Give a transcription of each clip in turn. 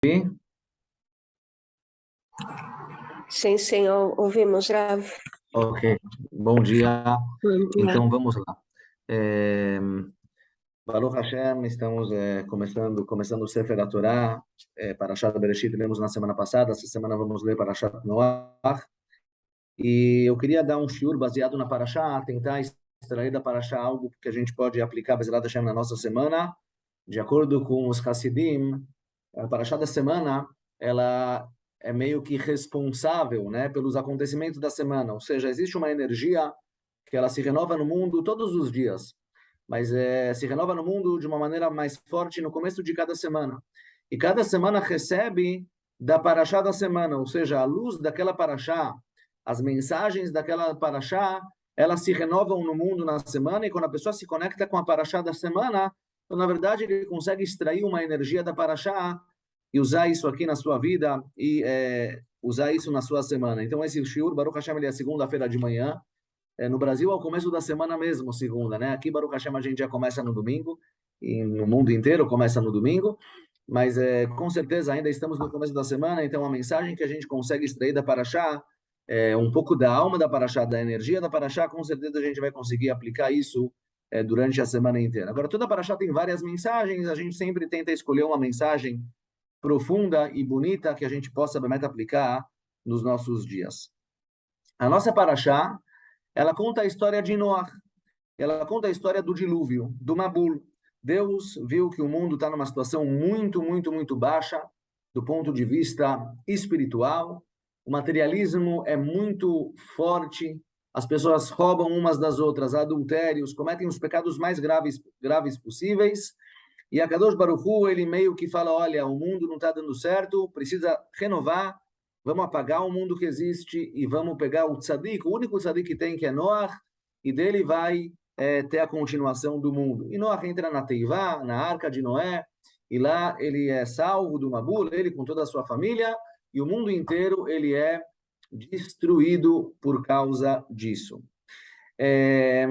Sim? Sim, sim, ouvimos, Rav. Ok, bom dia. Bom dia. Então vamos lá. É, Baruch Hashem, estamos começando o Sefer Torah, Parashat Bereshit, lemos na semana passada, essa semana vamos ler Parashat Noach, e eu queria dar um shiur baseado na Parashá, tentar extrair da Parashá algo que a gente pode aplicar, Bezerra Hashem, na nossa semana, de acordo com os Hassidim. A Parashá da semana, ela é meio que responsável, né, pelos acontecimentos da semana, ou seja, existe uma energia que ela se renova no mundo todos os dias, mas se renova no mundo de uma maneira mais forte no começo de cada semana. E cada semana recebe da Parashá da semana, ou seja, a luz daquela Parashá, as mensagens daquela Parashá, elas se renovam no mundo na semana, e quando a pessoa se conecta com a Parashá da semana, então, na verdade, ele consegue extrair uma energia da Parashá e usar isso aqui na sua vida e usar isso na sua semana. Então, esse shiur, Baruch Hashem, ele é segunda-feira de manhã. No Brasil, ao começo da semana mesmo, segunda, né? Aqui, Baruch Hashem, a gente já começa no domingo, e no mundo inteiro começa no domingo, mas com certeza ainda estamos no começo da semana, então a mensagem que a gente consegue extrair da Parashá, um pouco da alma da Parashá, da energia da Parashá, com certeza a gente vai conseguir aplicar isso durante a semana inteira. Agora, toda Parashá tem várias mensagens, a gente sempre tenta escolher uma mensagem profunda e bonita que a gente possa realmente aplicar nos nossos dias. A nossa Parashá, ela conta a história de Noah. Ela conta a história do dilúvio, do Mabul. Deus viu que o mundo está numa situação muito, muito, muito baixa do ponto de vista espiritual. O materialismo é muito forte. As pessoas roubam umas das outras, adultérios, cometem os pecados mais graves possíveis. E a Kadosh Baruch Hu, ele meio que fala, olha, o mundo não está dando certo, precisa renovar, vamos apagar o mundo que existe e vamos pegar o tzadik, o único tzadik que tem, que é Noah, e dele vai ter a continuação do mundo. E Noah entra na Teivá, na Arca de Noé, e lá ele é salvo do Mabul, ele com toda a sua família, e o mundo inteiro ele é destruído por causa disso. É...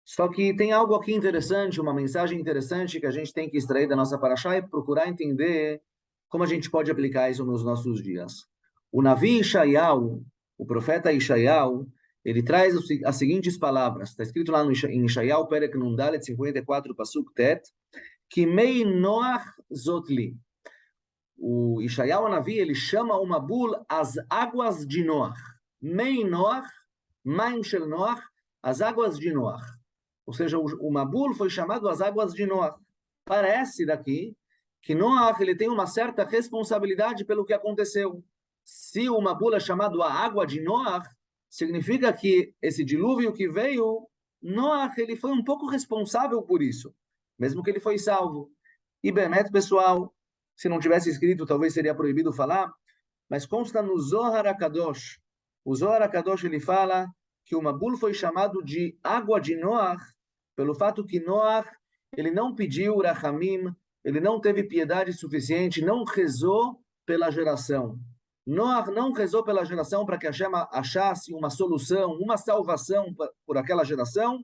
Só que tem algo aqui interessante, uma mensagem interessante que a gente tem que extrair da nossa paraxá e procurar entender como a gente pode aplicar isso nos nossos dias. O Navi Ishaiah, o profeta Ishaiah, ele traz as seguintes palavras. Está escrito lá em Ishaiah, Perek Nundalet 54, Pasuk Tet, que mei Noach zotli. O Ishaiah, o Navi, ele chama o Mabul as águas de Noach. Mei Noach, Maim Shel Noach, as águas de Noach. Ou seja, o Mabul foi chamado as águas de Noach. Parece daqui que Noach ele tem uma certa responsabilidade pelo que aconteceu. Se o Mabul é chamado a água de Noach, significa que esse dilúvio que veio, Noach ele foi um pouco responsável por isso, mesmo que ele foi salvo. E Bemet, pessoal, se não tivesse escrito, talvez seria proibido falar, mas consta no Zohar HaKadosh. O Zohar HaKadosh ele fala que o Mabul foi chamado de água de Noach pelo fato que Noach ele não pediu rachamim, ele não teve piedade suficiente, não rezou pela geração. Noach não rezou pela geração para que Hashem achasse uma solução, uma salvação por aquela geração.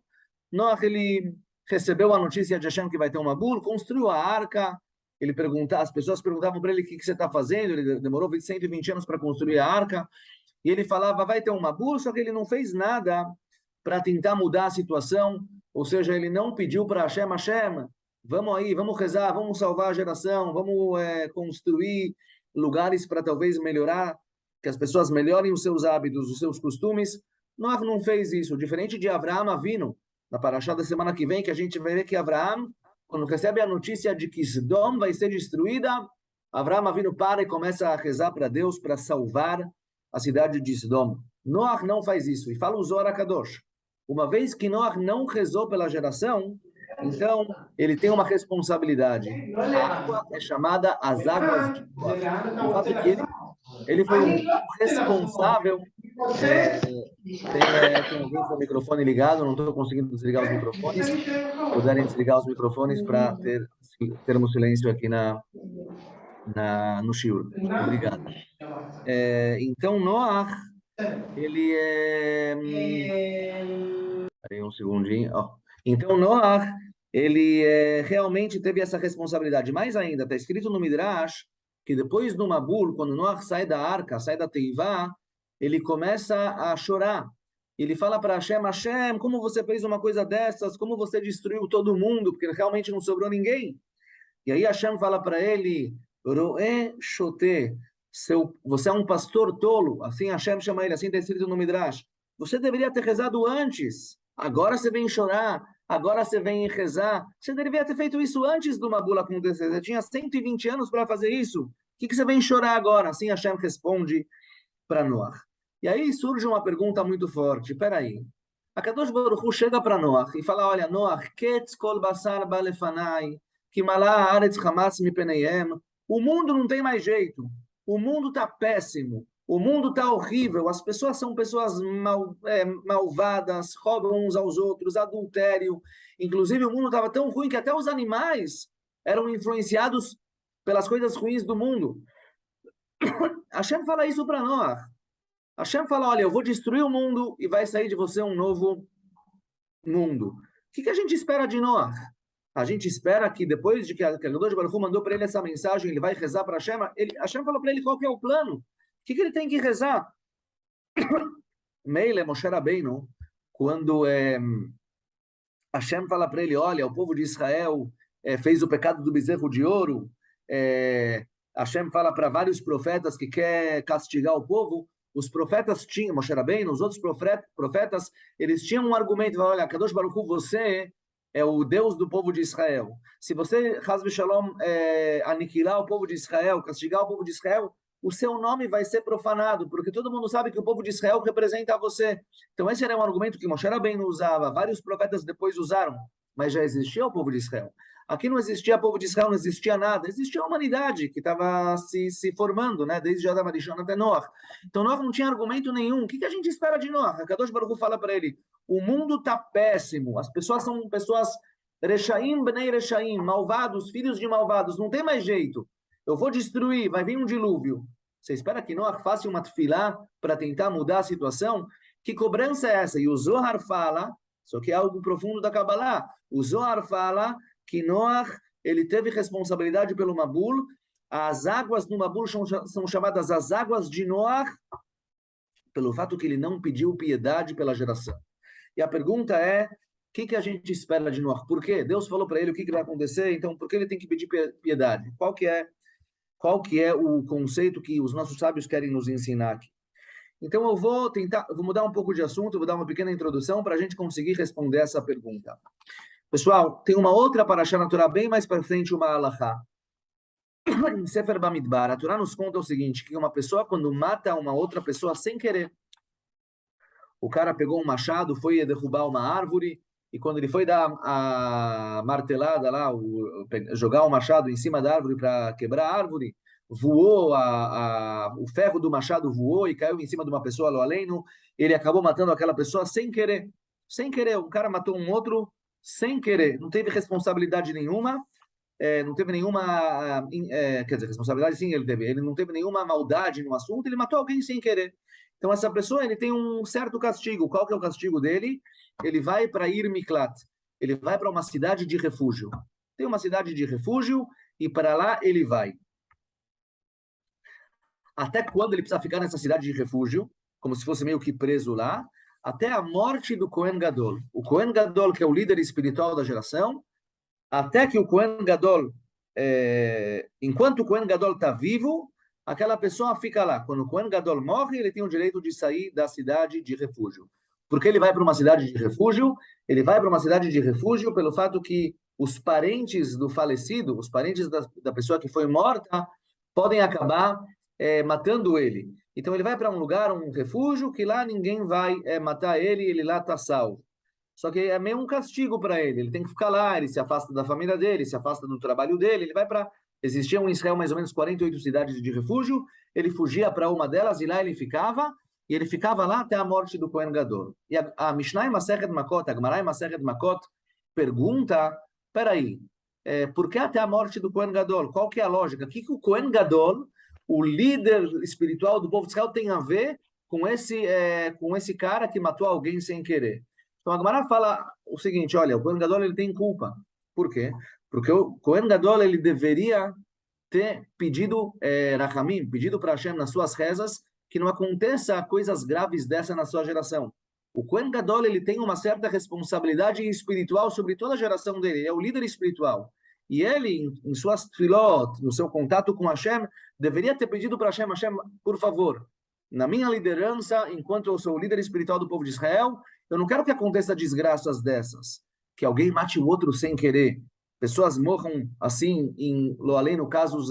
Noach ele recebeu a notícia de Hashem que vai ter um Mabul, construiu a arca. As pessoas perguntavam para ele o que você está fazendo. Ele demorou 120 anos para construir a arca. E ele falava, vai ter um Mabul, só que ele não fez nada para tentar mudar a situação. Ou seja, ele não pediu para Hashem, vamos aí, vamos rezar, vamos salvar a geração, vamos construir lugares para talvez melhorar, que as pessoas melhorem os seus hábitos, os seus costumes. Noach não fez isso, diferente de Avraham Avinu, na paraxá da semana que vem, que a gente vai ver que Avraham, quando recebe a notícia de que Sodom vai ser destruída, Avraham Avinu para e começa a rezar para Deus para salvar a cidade de Sodom. Noach não faz isso, e fala o Zohar HaKadosh. Uma vez que Noach não rezou pela geração, então ele tem uma responsabilidade. A água é chamada as águas de Noach. O fato é que ele foi um pouco responsável. Tem alguém com o microfone ligado, não estou conseguindo desligar os microfones. Se puderem desligar os microfones para termos silêncio aqui no shiur. Obrigado. Então, Noach, ele é... Peraí um segundinho. Ó. Então, Noach, ele realmente teve essa responsabilidade. Mais ainda, está escrito no Midrash que depois do Mabul, quando Noach sai da arca, sai da Teivá, ele começa a chorar. Ele fala para Hashem, Hashem, como você fez uma coisa dessas? Como você destruiu todo mundo? Porque realmente não sobrou ninguém. E aí Hashem fala para ele, Roé Shoté, você é um pastor tolo. Assim Hashem chama ele, assim está escrito no Midrash. Você deveria ter rezado antes. Agora você vem chorar. Agora você vem rezar. Você deveria ter feito isso antes do Mabul acontecer. Você tinha 120 anos para fazer isso. O que você vem chorar agora? Assim Hashem responde para Noach. E aí surge uma pergunta muito forte. Peraí. A Kadosh Baruch Hu chega para Noach e fala, olha, Noach, ketz kol basar balefanai, que malá haaretz hamas mipeneihem. O mundo não tem mais jeito. O mundo está péssimo. O mundo está horrível. As pessoas são pessoas malvadas, roubam uns aos outros, adultério. Inclusive, o mundo estava tão ruim que até os animais eram influenciados pelas coisas ruins do mundo. Hashem fala isso para Noach. Hashem fala, olha, eu vou destruir o mundo e vai sair de você um novo mundo. O que a gente espera de Noach? A gente espera que depois de que a Kadosh Baruch Hu mandou para ele essa mensagem, ele vai rezar para Hashem. Hashem falou para ele qual que é o plano. O que ele tem que rezar? Meile, Moshe Rabbeinu, quando Hashem fala para ele, olha, o povo de Israel fez o pecado do bezerro de ouro, Hashem fala para vários profetas que quer castigar o povo. Os profetas tinham, Moshe Rabbeinu, os outros profetas, eles tinham um argumento, olha, Kadosh Baruch Hu, você é o Deus do povo de Israel. Se você, Chas v'Shalom, aniquilar o povo de Israel, castigar o povo de Israel, o seu nome vai ser profanado, porque todo mundo sabe que o povo de Israel representa você. Então esse era um argumento que Moshe Rabbeinu usava, vários profetas depois usaram, mas já existia o povo de Israel. Aqui não existia povo de Israel, não existia nada. Existia a humanidade que estava se formando, né? Desde Adam Arishon até Noach. Então Noach não tinha argumento nenhum. O que a gente espera de Noach? A Kadosh Baruch Hu fala para ele, o mundo está péssimo. As pessoas são pessoas Rechaim, Bnei Rechaim, malvados, filhos de malvados. Não tem mais jeito. Eu vou destruir, vai vir um dilúvio. Você espera que Noach faça uma tefilá para tentar mudar a situação? Que cobrança é essa? E o Zohar fala, só que é algo profundo da Kabbalah. O Zohar fala que Noach, ele teve responsabilidade pelo Mabul. As águas no Mabul são chamadas as águas de Noach, pelo fato que ele não pediu piedade pela geração. E a pergunta é, o que a gente espera de Noach? Por quê? Deus falou para ele o que vai acontecer, então por que ele tem que pedir piedade? Qual que é o conceito que os nossos sábios querem nos ensinar aqui? Então eu vou mudar um pouco de assunto, vou dar uma pequena introdução para a gente conseguir responder essa pergunta. Pessoal, tem uma outra parashá na Torá bem mais para frente, uma alahá. Em Sefer Bamidbar, a Torá nos conta o seguinte, que uma pessoa quando mata uma outra pessoa sem querer, o cara pegou um machado, foi derrubar uma árvore, e quando ele foi dar a martelada lá, jogar o machado em cima da árvore para quebrar a árvore, voou, o ferro do machado voou e caiu em cima de uma pessoa, lo aleno, ele acabou matando aquela pessoa sem querer. Sem querer, um cara matou um outro sem querer, não teve responsabilidade nenhuma, não teve nenhuma, quer dizer, responsabilidade sim ele teve, ele não teve nenhuma maldade no assunto, ele matou alguém sem querer. Então essa pessoa, ele tem um certo castigo. Qual que é o castigo dele? Ele vai para Ir Miklat, ele vai para uma cidade de refúgio. Tem uma cidade de refúgio e para lá ele vai. Até quando ele precisa ficar nessa cidade de refúgio, como se fosse meio que preso lá, até a morte do Kohen Gadol. O Kohen Gadol, que é o líder espiritual da geração, até que o Kohen Gadol, enquanto o Kohen Gadol está vivo, aquela pessoa fica lá. Quando o Kohen Gadol morre, ele tem o direito de sair da cidade de refúgio. Por que ele vai para uma cidade de refúgio? Ele vai para uma cidade de refúgio pelo fato que os parentes do falecido, os parentes da pessoa que foi morta, podem acabar matando ele. Então ele vai para um lugar, um refúgio, que lá ninguém vai matar ele, ele lá está salvo. Só que é meio um castigo para ele. Ele tem que ficar lá, ele se afasta da família dele, se afasta do trabalho dele, ele vai para... Existiam em Israel mais ou menos 48 cidades de refúgio, ele fugia para uma delas e lá ele ficava lá até a morte do Kohen Gadol. E a Mishnah em Masechet Makot, a Gemara em Masechet Makot, pergunta, peraí, por que até a morte do Kohen Gadol? Qual que é a lógica? O que o Kohen Gadol, o líder espiritual do povo de Israel, tem a ver com esse cara que matou alguém sem querer? Então a Gemara fala o seguinte, olha, o Kohen Gadol ele tem culpa. Por quê? Porque o Kohen Gadol, ele deveria ter pedido Rachamim, pedido para Hashem nas suas rezas, que não aconteça coisas graves dessa na sua geração. O Kohen Gadol, ele tem uma certa responsabilidade espiritual sobre toda a geração dele, ele é o líder espiritual. E ele, em suas tefilot, no seu contato com Hashem, deveria ter pedido para Hashem, Hashem, por favor, na minha liderança, enquanto eu sou o líder espiritual do povo de Israel, eu não quero que aconteça desgraças dessas, que alguém mate o outro sem querer, pessoas morram assim, em lo além, no casos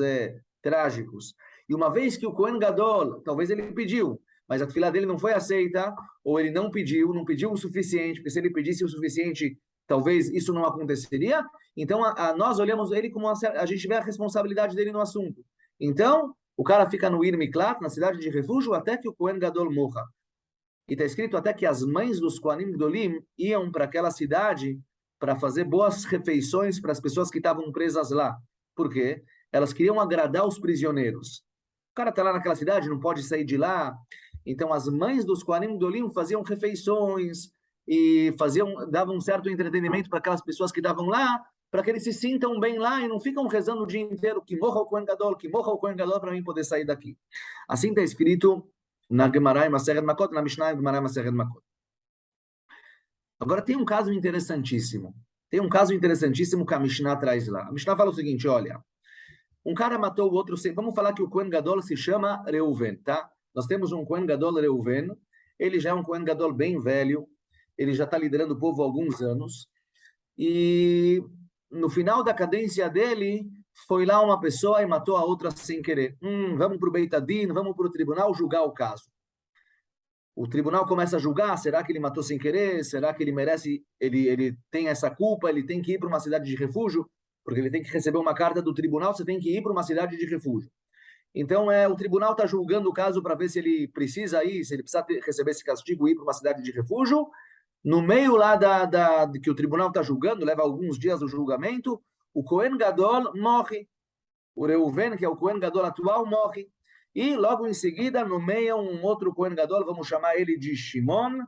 trágicos. E uma vez que o Kohen Gadol, talvez ele pediu, mas a tefilá dele não foi aceita, ou ele não pediu o suficiente, porque se ele pedisse o suficiente, talvez isso não aconteceria. Então, nós olhamos ele como a gente vê a responsabilidade dele no assunto. Então, o cara fica no Ir Miklat, na cidade de refúgio, até que o Kohen Gadol morra. E está escrito até que as mães dos Kohanim Gdolim iam para aquela cidade para fazer boas refeições para as pessoas que estavam presas lá. Por quê? Elas queriam agradar os prisioneiros. O cara está lá naquela cidade, não pode sair de lá. Então, as mães dos Kohanim Gdolim faziam refeições e davam um certo entretenimento para aquelas pessoas que estavam lá, para que eles se sintam bem lá e não ficam rezando o dia inteiro que morra o Kohen Gadol, para mim poder sair daqui. Assim está escrito na Gemara em Masechet Makot, na Mishnah em Gemara em Masechet Makot. Agora, tem um caso interessantíssimo. Tem um caso interessantíssimo que a Mishnah traz lá. A Mishnah fala o seguinte, olha, um cara matou o outro, vamos falar que o Kohen Gadol se chama Reuven, tá? Nós temos um Kohen Gadol Reuven, ele já é um Kohen Gadol bem velho, ele já está liderando o povo há alguns anos, e no final da cadência dele, foi lá uma pessoa e matou a outra sem querer. Vamos para o Beit Adin, vamos para o tribunal julgar o caso. O tribunal começa a julgar, será que ele matou sem querer? Será que ele merece, ele tem essa culpa, ele tem que ir para uma cidade de refúgio? Porque ele tem que receber uma carta do tribunal, você tem que ir para uma cidade de refúgio. Então, o tribunal está julgando o caso para ver se ele precisa ir, se ele precisa receber esse castigo e ir para uma cidade de refúgio. No meio lá que o tribunal está julgando, leva alguns dias o julgamento, o Kohen Gadol morre. O Reuven, que é o Kohen Gadol atual, morre. E logo em seguida nomeia um outro Kohen Gadol, vamos chamar ele de Shimon,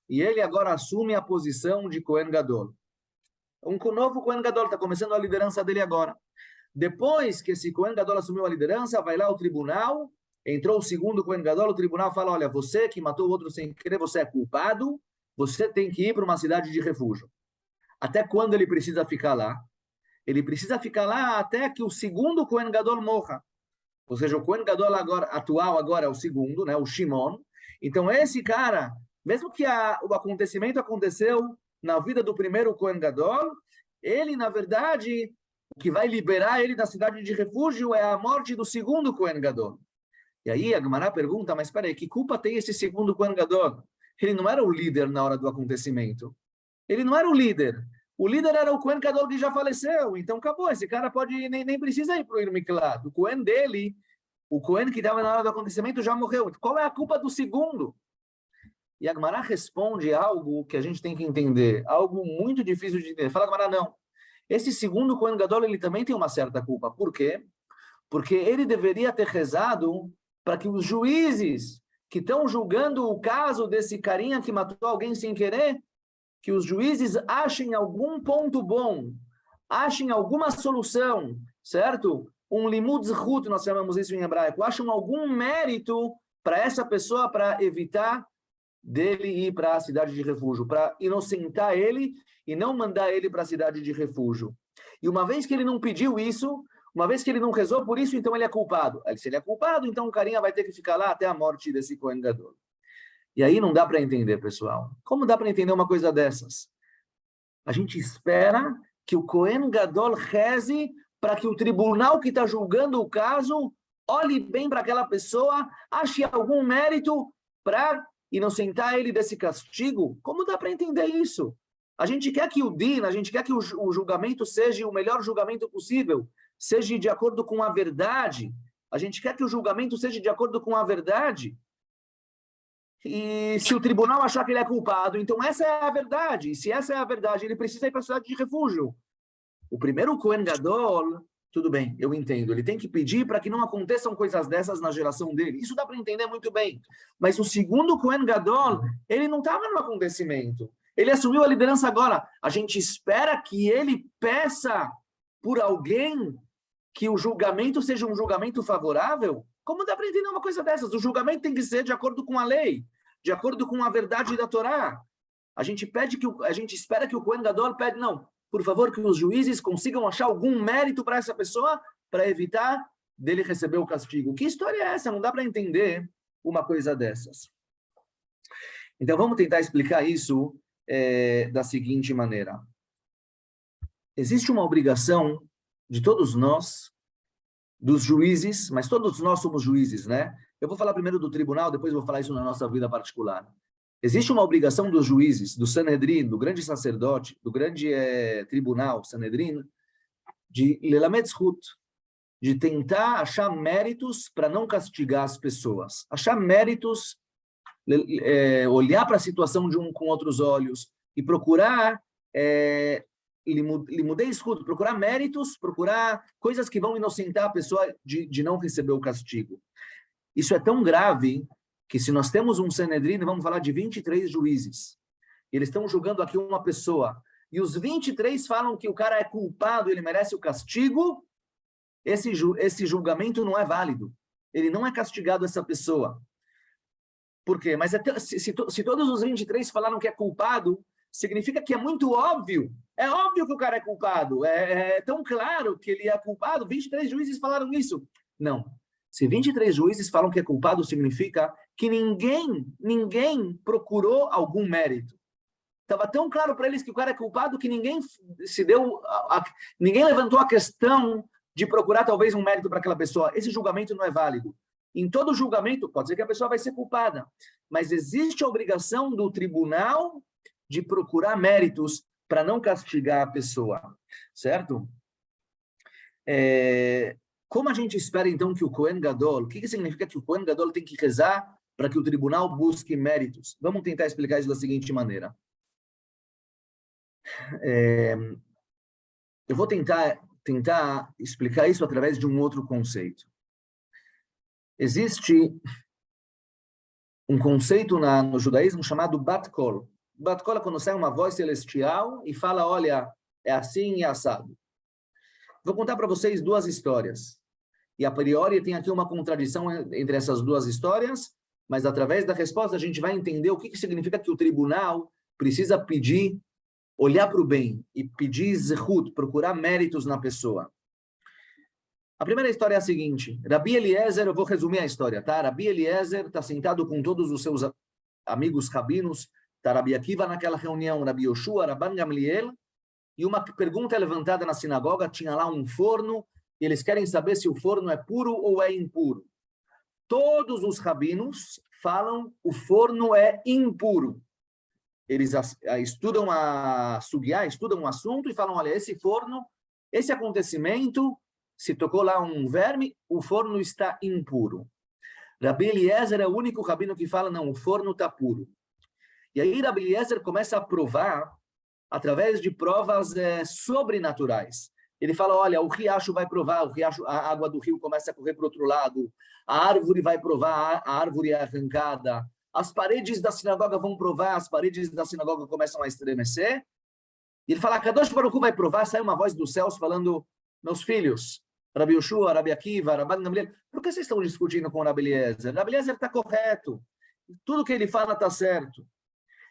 e ele agora assume a posição de Kohen Gadol. Um novo Kohen Gadol, está começando a liderança dele agora. Depois que esse Kohen Gadol assumiu a liderança, vai lá ao tribunal, entrou o segundo Kohen Gadol, o tribunal fala, olha, você que matou o outro sem querer, você é culpado, você tem que ir para uma cidade de refúgio. Até quando ele precisa ficar lá? Ele precisa ficar lá até que o segundo Kohen Gadol morra. Ou seja, o Kohen Gadol atual agora é o segundo, né, o Shimon. Então, esse cara, mesmo que o acontecimento aconteceu na vida do primeiro Kohen Gadol, ele, na verdade, o que vai liberar ele da cidade de refúgio é a morte do segundo Kohen Gadol. E aí a Gemara pergunta, mas espera aí, que culpa tem esse segundo Kohen Gadol? Ele não era o líder na hora do acontecimento. Ele não era o líder. O líder era o Kohen Gadol que já faleceu, então acabou, esse cara nem precisa ir para o Ir Miklat. O Kohen dele, o Kohen que estava na hora do acontecimento já morreu. Qual é a culpa do segundo? E a Gemara responde algo que a gente tem que entender, algo muito difícil de entender. Fala, Gemara, não. Esse segundo Kohen Gadol, ele também tem uma certa culpa. Por quê? Porque ele deveria ter rezado para que os juízes que estão julgando o caso desse carinha que matou alguém sem querer, que os juízes achem algum ponto bom, achem alguma solução, certo? Um limud zchut, nós chamamos isso em hebraico, acham algum mérito para essa pessoa para evitar dele ir para a cidade de refúgio, para inocentar ele e não mandar ele para a cidade de refúgio. E uma vez que ele não pediu isso, uma vez que ele não rezou por isso, então ele é culpado. Se ele é culpado, então o carinha vai ter que ficar lá até a morte desse Kohen Gadol. E aí não dá para entender, pessoal. Como dá para entender uma coisa dessas? A gente espera que o Kohen Gadol reze para que o tribunal que está julgando o caso olhe bem para aquela pessoa, ache algum mérito para inocentar ele desse castigo. Como dá para entender isso? A gente quer que o din, a gente quer que o julgamento seja o melhor julgamento possível, seja de acordo com a verdade. A gente quer que o julgamento seja de acordo com a verdade. E se o tribunal achar que ele é culpado, então essa é a verdade. E se essa é a verdade, ele precisa ir para a cidade de refúgio. O primeiro Kohen Gadol, tudo bem, eu entendo. Ele tem que pedir para que não aconteçam coisas dessas na geração dele. Isso dá para entender muito bem. Mas o segundo Kohen Gadol, ele não estava no acontecimento. Ele assumiu a liderança agora. A gente espera que ele peça por alguém que o julgamento seja um julgamento favorável? Como dá para entender uma coisa dessas? O julgamento tem que ser de acordo com a lei, de acordo com a verdade da Torá. A gente espera que o Kohen Gadol pede, não, por favor, que os juízes consigam achar algum mérito para essa pessoa para evitar dele receber o castigo. Que história é essa? Não dá para entender uma coisa dessas. Então, vamos tentar explicar isso da seguinte maneira. Existe uma obrigação de todos nós, dos juízes, mas todos nós somos juízes, né? Eu vou falar primeiro do tribunal, depois vou falar isso na nossa vida particular. Existe uma obrigação dos juízes, do Sanedrin, do grande sacerdote, do grande tribunal, Sanedrin, de lelamed zchut, de tentar achar méritos para não castigar as pessoas. Achar méritos, olhar para a situação de um com outros olhos e procurar limudei escudo, procurar méritos, procurar coisas que vão inocentar a pessoa de não receber o castigo. Isso é tão grave que se nós temos um Sanedrin, vamos falar de 23 juízes, eles estão julgando aqui uma pessoa, e os 23 falam que o cara é culpado, ele merece o castigo, esse julgamento não é válido. Ele não é castigado essa pessoa. Por quê? Mas se todos os 23 falaram que é culpado, significa que é muito óbvio. É óbvio que o cara é culpado. É tão claro que ele é culpado. 23 juízes falaram isso. Não. Se 23 juízes falam que é culpado, significa que ninguém procurou algum mérito. Estava tão claro para eles que o cara é culpado que ninguém levantou a questão de procurar talvez um mérito para aquela pessoa. Esse julgamento não é válido. Em todo julgamento, pode ser que a pessoa vai ser culpada, mas existe a obrigação do tribunal de procurar méritos para não castigar a pessoa, certo? Como a gente espera, então, que o Kohen Gadol, o que significa que o Kohen Gadol tem que rezar para que o tribunal busque méritos? Vamos tentar explicar isso da seguinte maneira. Eu vou tentar explicar isso através de um outro conceito. Existe um conceito no judaísmo chamado Bat Kol. Bat Kol é quando sai uma voz celestial e fala, olha, é assim e assado. Vou contar para vocês duas histórias. E a priori tem aqui uma contradição entre essas duas histórias, mas através da resposta a gente vai entender o que significa que o tribunal precisa pedir, olhar para o bem e pedir zehut, procurar méritos na pessoa. A primeira história é a seguinte. Rabi Eliezer, eu vou resumir a história, tá? Rabi Eliezer está sentado com todos os seus amigos rabinos, está Rabi Akiva naquela reunião, Rabi Yoshua, Rabban Gamliel, e uma pergunta é levantada na sinagoga, tinha lá um forno, e eles querem saber se o forno é puro ou é impuro. Todos os rabinos falam o forno é impuro. Eles estudam a sugiá, estudam o assunto e falam, olha, esse forno, esse acontecimento, se tocou lá um verme, o forno está impuro. Rabi Eliezer é o único rabino que fala, não, o forno está puro. E aí Rabi Eliezer começa a provar, através de provas sobrenaturais. Ele fala, olha, o riacho vai provar, a água do rio começa a correr para o outro lado, a árvore vai provar, a árvore é arrancada, as paredes da sinagoga vão provar, as paredes da sinagoga começam a estremecer. E ele fala, Kadosh Baruch Hu vai provar, sai uma voz dos céus falando, meus filhos, Rabi Yoshua, Rabi Akiva, Rabban Gamliel, por que vocês estão discutindo com Rabi Eliezer? Rabi Eliezer está correto, tudo que ele fala está certo.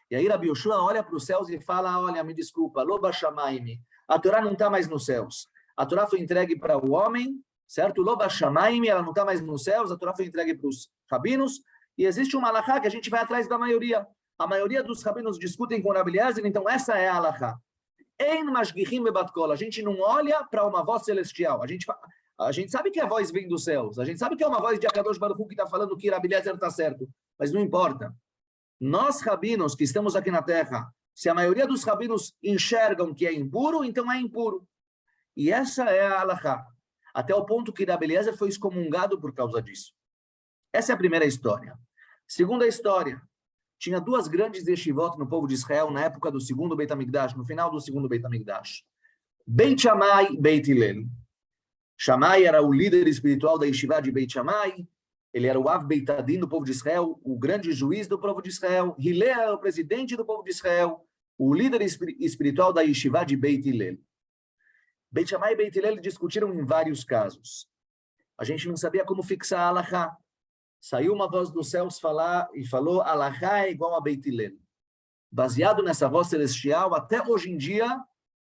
E aí Rabi Yoshua olha para os céus e fala, olha, me desculpa, Loba Shamaimi, a Torá não está mais nos céus. A Torá foi entregue para o homem, certo? Loba Shamaimi, ela não está mais nos céus, a Torá foi entregue para os rabinos, e existe uma halachá que a gente vai atrás da maioria. A maioria dos rabinos discutem com Rabi Eliezer, então essa é a halachá. A gente não olha para uma voz celestial. A gente sabe que a voz vem dos céus. A gente sabe que é uma voz de Akadosh Baruch Hu que está falando que Rabi Eliezer está certo. Mas não importa. Nós, rabinos, que estamos aqui na Terra, se a maioria dos rabinos enxergam que é impuro, então é impuro. E essa é a halachá. Até o ponto que Rabi Eliezer foi excomungado por causa disso. Essa é a primeira história. Segunda história. Tinha duas grandes yeshivot no povo de Israel na época do segundo Beit HaMikdash, no final do segundo Beit HaMikdash. Beit Shammai e Beit Hillel. Shammai era o líder espiritual da yeshiva de Beit Shammai, ele era o Av Beit Adin do povo de Israel, o grande juiz do povo de Israel. Hillel era o presidente do povo de Israel. o líder espiritual da Yeshiva de Beit Hillel. Beit Shammai e Beit Hillel discutiram em vários casos. A gente não sabia como fixar a halachá. Saiu uma voz dos céus falou, halachá é igual a Beit Hillel. Baseado nessa voz celestial, até hoje em dia,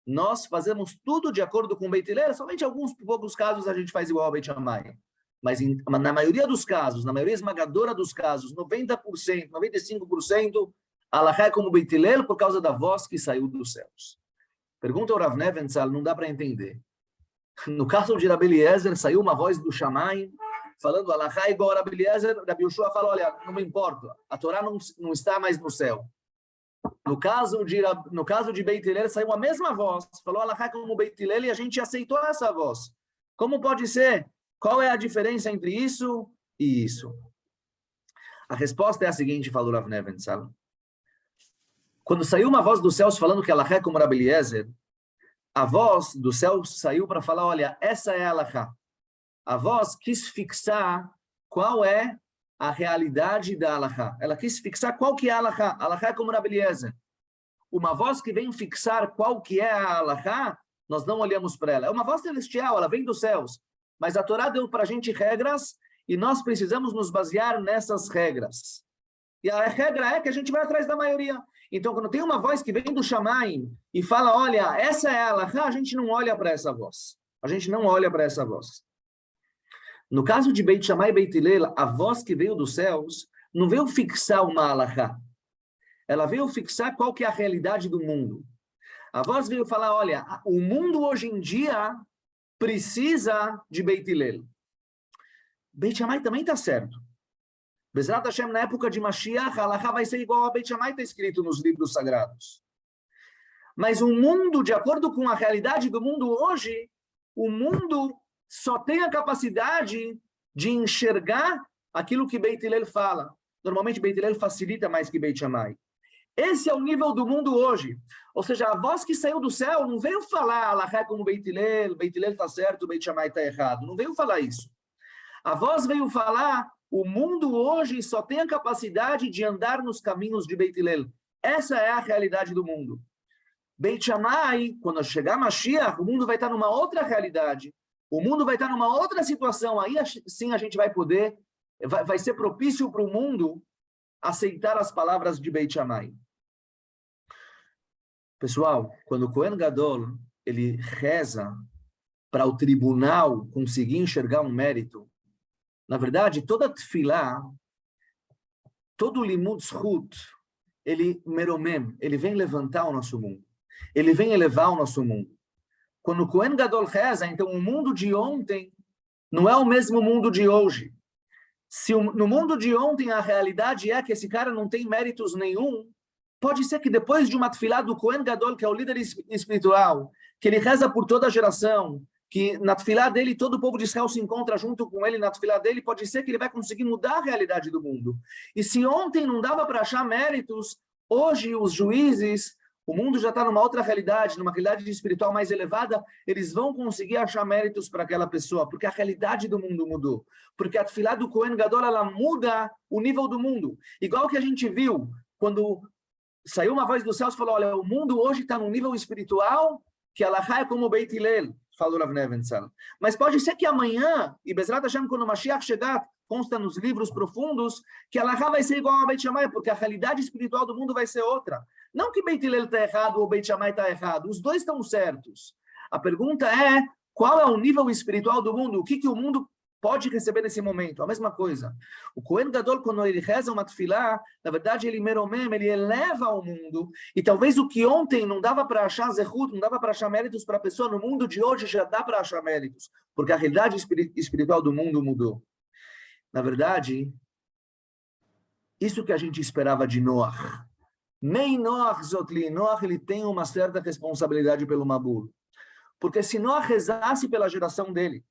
nós fazemos tudo de acordo com Beit Hillel, somente em alguns poucos casos a gente faz igual a Beit Shammai. Mas na maioria dos casos, na maioria esmagadora dos casos, 90%, 95%, halachá é como Beit Hillel por causa da voz que saiu dos céus. Pergunta ao Rav Nebenzahl, não dá para entender. No caso de Rabi Eliezer, saiu uma voz do Shammai, falando halachá igual a Rabi Eliezer, Rabi Yoshua falou, olha, não me importa, a Torá não está mais no céu. No caso de Beit Hillel, saiu a mesma voz, falou halachá como Beit Hillel, e a gente aceitou essa voz. Como pode ser? Qual é a diferença entre isso e isso? A resposta é a seguinte, falou Rav Nebenzahl. Quando saiu uma voz dos céus falando que halachá é como Rabi Eliezer, a voz do céu saiu para falar, olha, essa é a halachá. A voz quis fixar qual é a realidade da halachá. Ela quis fixar qual que é a halachá. A halachá é como Rabi Eliezer. Uma voz que vem fixar qual que é a halachá, nós não olhamos para ela. É uma voz celestial, ela vem dos céus. Mas a Torá deu para a gente regras e nós precisamos nos basear nessas regras. E a regra é que a gente vai atrás da maioria. Então, quando tem uma voz que vem do Shammai e fala, olha, essa é a halachá, a gente não olha para essa voz. A gente não olha para essa voz. No caso de Beit Shammai e Beit Hillel, a voz que veio dos céus não veio fixar uma halachá. Ela veio fixar qual que é a realidade do mundo. A voz veio falar, olha, o mundo hoje em dia precisa de Beit Hillel. Beit Shammai também está certo. Bezrat Hashem, na época de Mashiach, a halachá vai ser igual a Beit Shammai, está escrito nos livros sagrados. Mas o mundo, de acordo com a realidade do mundo hoje, o mundo só tem a capacidade de enxergar aquilo que Beit Hillel fala. Normalmente, Beit Hillel facilita mais que Beit Shammai. Esse é o nível do mundo hoje. Ou seja, a voz que saiu do céu não veio falar halachá como Beit Hillel está certo, Beit Shammai está errado. Não veio falar isso. A voz veio falar, o mundo hoje só tem a capacidade de andar nos caminhos de Beit Hillel. Essa é a realidade do mundo. Beit Shammai, quando chegar Mashiach, o mundo vai estar numa outra realidade. O mundo vai estar numa outra situação. Aí sim a gente vai poder, vai ser propício para o mundo aceitar as palavras de Beit Shammai. Pessoal, quando o Kohen Gadol ele reza para o tribunal conseguir enxergar um mérito, na verdade, toda tefilá, todo limud zchut, ele meromem, ele vem levantar o nosso mundo. Ele vem elevar o nosso mundo. Quando o Kohen Gadol reza, então o mundo de ontem não é o mesmo mundo de hoje. Se no mundo de ontem a realidade é que esse cara não tem méritos nenhum, pode ser que depois de uma tefilá do Kohen Gadol, que é o líder espiritual, que ele reza por toda a geração, que na tefilá dele todo o povo de Israel se encontra junto com ele na tefilá dele, pode ser que ele vai conseguir mudar a realidade do mundo. E se ontem não dava para achar méritos, hoje os juízes, o mundo já está numa outra realidade, numa realidade espiritual mais elevada, eles vão conseguir achar méritos para aquela pessoa, porque a realidade do mundo mudou. Porque a tefilá do Kohen Gadol, ela muda o nível do mundo. Igual que a gente viu, quando saiu uma voz dos céus e falou, olha, o mundo hoje está num nível espiritual que halachá é como Beit Hillel, falou Rav Nebenzahl. Mas pode ser que amanhã, e Bezrat Hashem, quando o Mashiach chegar, consta nos livros profundos, que halachá vai ser igual a Beit Shammai, porque a realidade espiritual do mundo vai ser outra. Não que Beit Hillel está errado ou Beit Shammai está errado, os dois estão certos. A pergunta é, qual é o nível espiritual do mundo? O que o mundo pode receber nesse momento? A mesma coisa. O Kohen Gadol, quando ele reza uma tefilá, na verdade ele meromem, ele eleva o mundo, e talvez o que ontem não dava para achar zehut, não dava para achar méritos para a pessoa, no mundo de hoje já dá para achar méritos, porque a realidade espiritual do mundo mudou. Na verdade, isso que a gente esperava de Noach. Nem Noach Zotli, Noach ele tem uma certa responsabilidade pelo Mabul. Porque se Noach rezasse pela geração dele,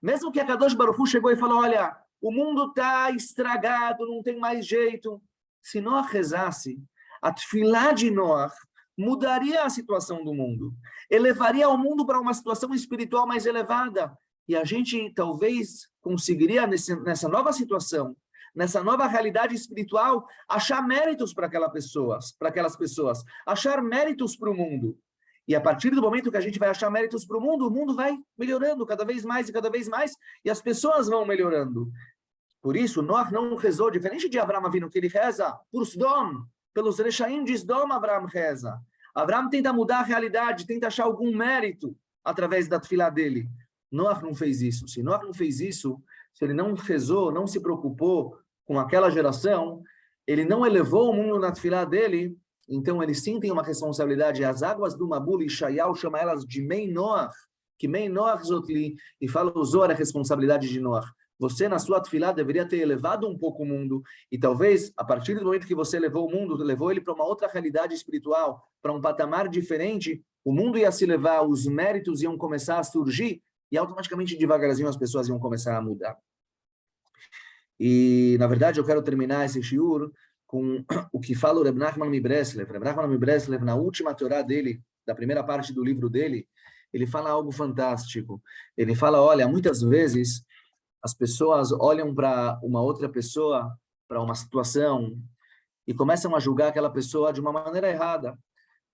mesmo que a Kadosh Baruch Hu chegou e falou, olha, o mundo está estragado, não tem mais jeito. Se Noach rezasse, a tefilá de Noach mudaria a situação do mundo. Elevaria o mundo para uma situação espiritual mais elevada. E a gente talvez conseguiria, nessa nova situação, nessa nova realidade espiritual, achar méritos para aquelas pessoas, achar méritos para o mundo. E a partir do momento que a gente vai achar méritos para o mundo vai melhorando cada vez mais, e as pessoas vão melhorando. Por isso, Noach não rezou, diferente de Abraão Avinu, que ele reza por Sdom, pelos Rechaim de Sdom, Abraão reza. Abraão tenta mudar a realidade, tenta achar algum mérito através da tefilá dele. Noach não fez isso. Se Noach não fez isso, se ele não rezou, não se preocupou com aquela geração, ele não elevou o mundo na tefilá dele, então eles sim têm uma responsabilidade. As águas do Mabul, Ishaiah chama elas de Mei Noach, que Mei Noach Zotli, e fala o Zohar a responsabilidade de Noach. Você, na sua tefilá, deveria ter elevado um pouco o mundo, e talvez, a partir do momento que você elevou o mundo, levou ele para uma outra realidade espiritual, para um patamar diferente, o mundo ia se levar, os méritos iam começar a surgir, e automaticamente, devagarzinho, as pessoas iam começar a mudar. E, na verdade, eu quero terminar esse shiur com o que fala o Reb Nachman Mibreslev. Reb Nachman Mibreslev, na última Torá dele, da primeira parte do livro dele, ele fala algo fantástico. Ele fala, olha, muitas vezes as pessoas olham para uma outra pessoa, para uma situação, e começam a julgar aquela pessoa de uma maneira errada.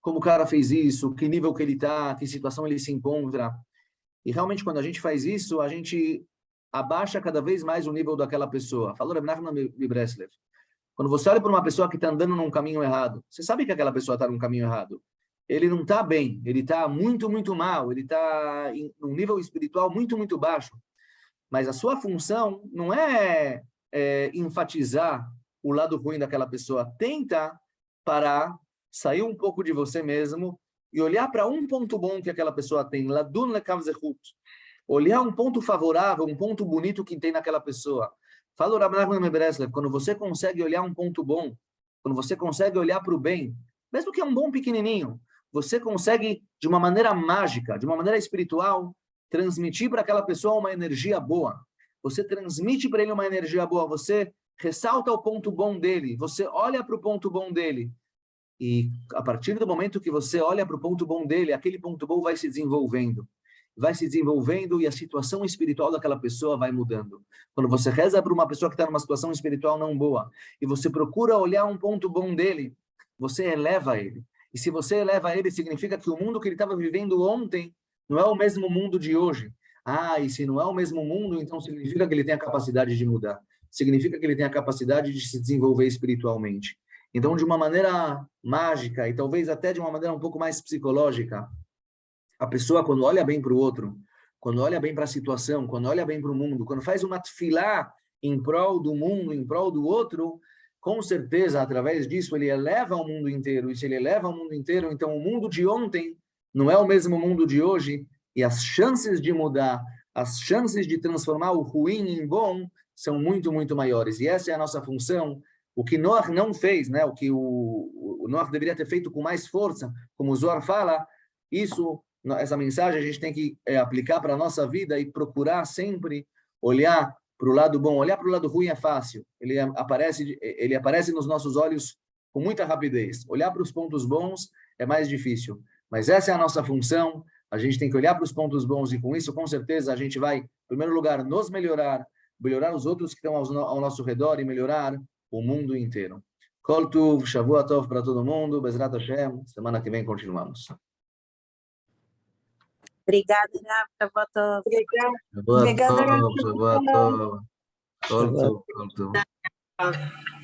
Como o cara fez isso, que nível que ele está, que situação ele se encontra. E realmente, quando a gente faz isso, a gente abaixa cada vez mais o nível daquela pessoa. Falou Reb Nachman Mibreslev. Quando você olha para uma pessoa que está andando num caminho errado, você sabe que aquela pessoa está num caminho errado. Ele não está bem, ele está muito, muito mal, ele está em um nível espiritual muito, muito baixo. Mas a sua função não é enfatizar o lado ruim daquela pessoa. Tenta parar, sair um pouco de você mesmo e olhar para um ponto bom que aquela pessoa tem. Ladun lekav zechut. Olhar um ponto favorável, um ponto bonito que tem naquela pessoa. Fala o Reb Nachman Mibreslev, quando você consegue olhar um ponto bom, quando você consegue olhar para o bem, mesmo que é um bom pequenininho, você consegue, de uma maneira mágica, de uma maneira espiritual, transmitir para aquela pessoa uma energia boa. Você transmite para ele uma energia boa, você ressalta o ponto bom dele, você olha para o ponto bom dele. E a partir do momento que você olha para o ponto bom dele, aquele ponto bom vai se desenvolvendo e a situação espiritual daquela pessoa vai mudando. Quando você reza para uma pessoa que está numa situação espiritual não boa, e você procura olhar um ponto bom dele, você eleva ele. E se você eleva ele, significa que o mundo que ele estava vivendo ontem não é o mesmo mundo de hoje. Ah, e se não é o mesmo mundo, então significa que ele tem a capacidade de mudar. Significa que ele tem a capacidade de se desenvolver espiritualmente. Então, de uma maneira mágica, e talvez até de uma maneira um pouco mais psicológica, a pessoa, quando olha bem para o outro, quando olha bem para a situação, quando olha bem para o mundo, quando faz uma tefilá em prol do mundo, em prol do outro, com certeza, através disso, ele eleva o mundo inteiro. E se ele eleva o mundo inteiro, então o mundo de ontem não é o mesmo mundo de hoje, e as chances de mudar, as chances de transformar o ruim em bom, são muito, muito maiores. E essa é a nossa função. O que Noach não fez, né? O que o Noach deveria ter feito com mais força, como o Zohar fala, essa mensagem a gente tem que aplicar para a nossa vida e procurar sempre olhar para o lado bom. Olhar para o lado ruim é fácil. Ele aparece nos nossos olhos com muita rapidez. Olhar para os pontos bons é mais difícil. Mas essa é a nossa função. A gente tem que olhar para os pontos bons e com isso, com certeza, a gente vai, em primeiro lugar, nos melhorar os outros que estão ao nosso redor e melhorar o mundo inteiro. Kol Tuv, Shavua Tov para todo mundo. Bezrat Hashem. Semana que vem continuamos. Obrigada, Rafa. Obrigada. Shavua Tov. Kol Tuv. Obrigada.